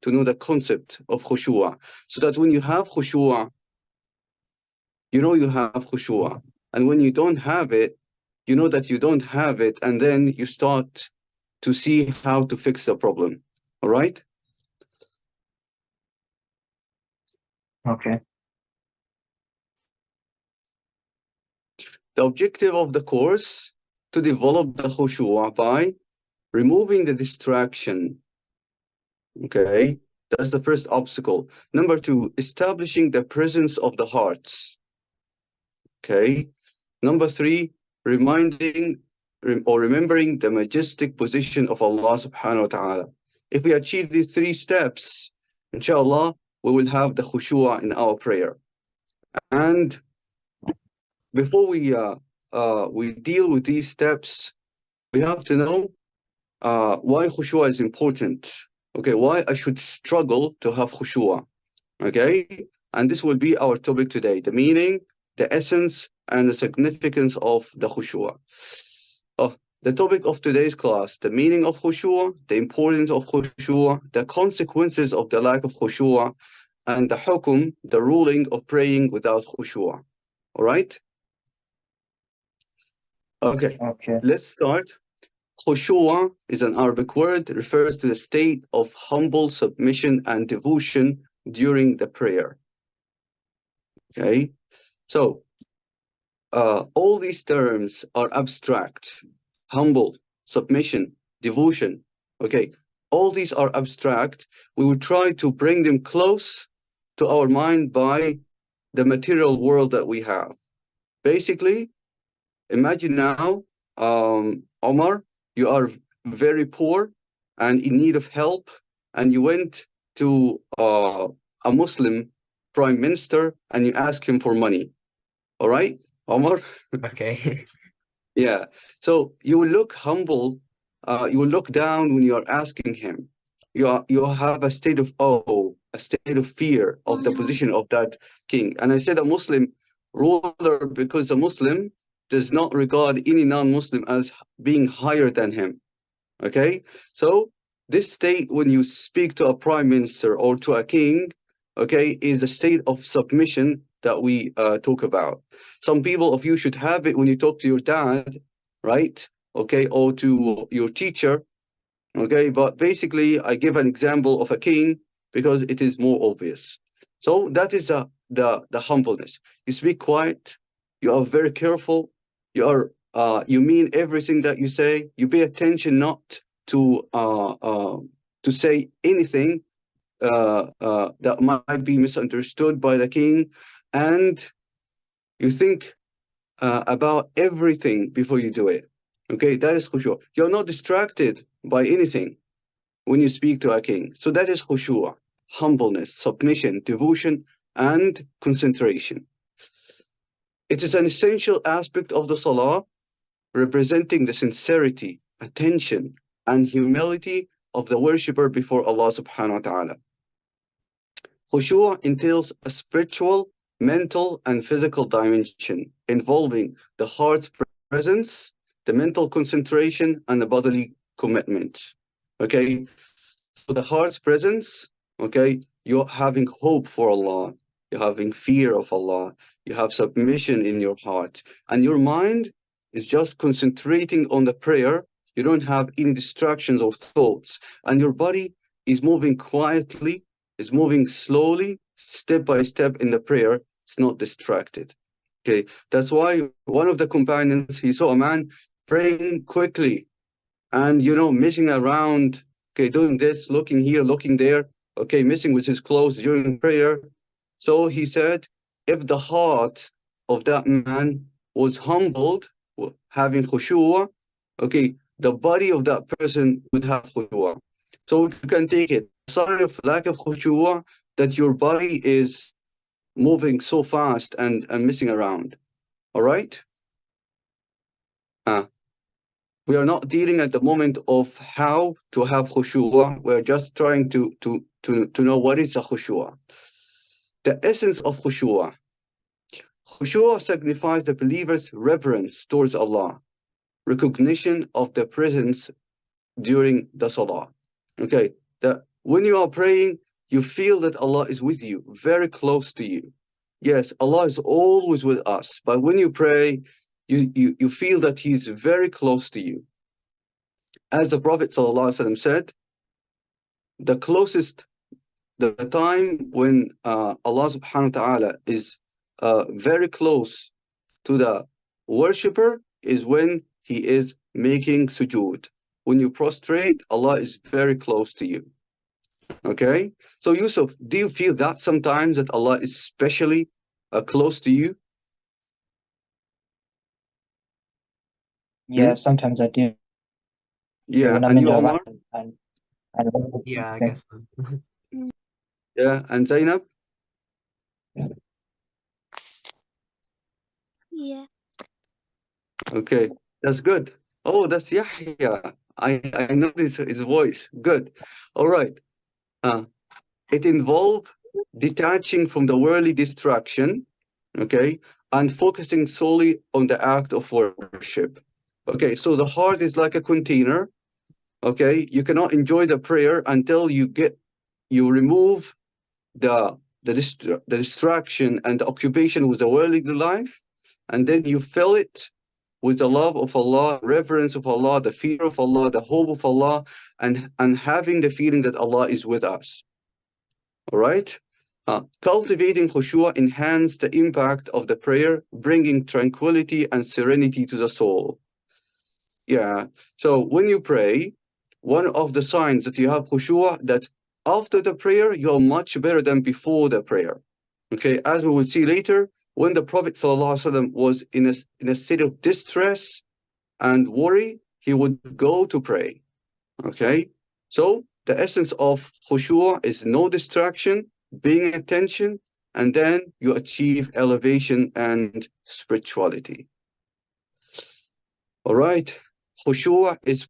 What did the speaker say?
to know the concept of khushu', so that when you have khushu', you know you have khushu'. And when you don't have it, you know that you don't have it, and then you start to see how to fix the problem. All right? Okay. The objective of the course, to develop the khushu' by removing the distraction. Okay, that's the first obstacle. Number two, establishing the presence of the hearts. Okay. Number three, remembering the majestic position of Allah subhanahu wa ta'ala. If we achieve these three steps, inshallah, we will have the khushu' in our prayer. And before we deal with these steps, we have to know why khushu' is important. Okay, why I should struggle to have khushu'. Okay, and this will be our topic today: the meaning, the essence, and the significance of the khushu'. The topic of today's class: the meaning of khushu', the importance of khushu', the consequences of the lack of khushu', and the hukum, the ruling of praying without khushu'. All right? Okay, let's start. Khushu' is an Arabic word, refers to the state of humble submission and devotion during the prayer. Okay, so all these terms are abstract: humble, submission, devotion. Okay, all these are abstract. We will try to bring them close to our mind by the material world that we have. Basically, imagine now, Omar, you are very poor and in need of help, and you went to a Muslim prime minister and you ask him for money. All right, Omar? Okay. Yeah. So you will look humble. You will look down when you are asking him. You have a state of awe, a state of fear of the position of that king. And I said a Muslim ruler because a Muslim does not regard any non-Muslim as being higher than him. Okay. So this state, when you speak to a prime minister or to a king, okay, is a state of submission that we talk about. Some people of you should have it when you talk to your dad, right? Okay, or to your teacher. Okay, but basically I give an example of a king because it is more obvious. So that is the humbleness. You speak quiet, you are very careful, you mean everything that you say, you pay attention not to say anything that might be misunderstood by the king, and you think about everything before you do it. Okay, that is khushu'. You're not distracted by anything when you speak to a king. So that is khushu', humbleness, submission, devotion, and concentration. It is an essential aspect of the Salah, representing the sincerity, attention, and humility of the worshipper before Allah subhanahu wa ta'ala. Khushu' entails a spiritual, mental, and physical dimension involving the heart's presence, the mental concentration, and the bodily commitment. Okay, so the heart's presence, okay, you're having hope for Allah, you're having fear of Allah, you have submission in your heart, and your mind is just concentrating on the prayer. You don't have any distractions or thoughts, and your body is moving quietly, is moving slowly, step by step in the prayer. It's not distracted. Okay, that's why one of the companions, he saw a man praying quickly and, messing around, okay, doing this, looking here, looking there, okay, messing with his clothes during prayer. So he said, if the heart of that man was humbled, having khushu', okay, the body of that person would have khushu'. So you can take it, a sign of lack of khushu', that your body is moving so fast and messing around. All right? We are not dealing at the moment of how to have khushu'. We're just trying to know what is a khushu'. The essence of khushu'. Khushu' signifies the believer's reverence towards Allah, recognition of the presence during the salah. Okay, when you are praying, you feel that Allah is with you, very close to you. Yes, Allah is always with us, but when you pray, you feel that He is very close to you. As the Prophet ﷺ said, the closest, the time when Allah subhanahu wa ta'ala is very close to the worshipper is when he is making sujood. When you prostrate, Allah is very close to you. Okay? So Yusuf, do you feel that sometimes that Allah is especially close to you? Yeah, sometimes I do. Yeah, When I'm and in you, the Omar? and Yeah, I guess so. Yeah, and Zainab? Yeah. Okay, that's good. Oh, that's Yahya. I know his voice. Good. All right. It involves detaching from the worldly distraction, okay, and focusing solely on the act of worship. Okay, so the heart is like a container. Okay, you cannot enjoy the prayer until you remove the distraction and the occupation with the worldly life, and then you fill it with the love of Allah, reverence of Allah, the fear of Allah, the hope of Allah, and having the feeling that Allah is with us. All right? Cultivating khushu enhance the impact of the prayer, bringing tranquility and serenity to the soul. Yeah. So when you pray, one of the signs that you have khushu, that after the prayer, you're much better than before the prayer. Okay, as we will see later, when the Prophet ﷺ was in a state of distress and worry, he would go to pray. Okay, so the essence of khushu is no distraction, being attention, and then you achieve elevation and spirituality. All right, khushu is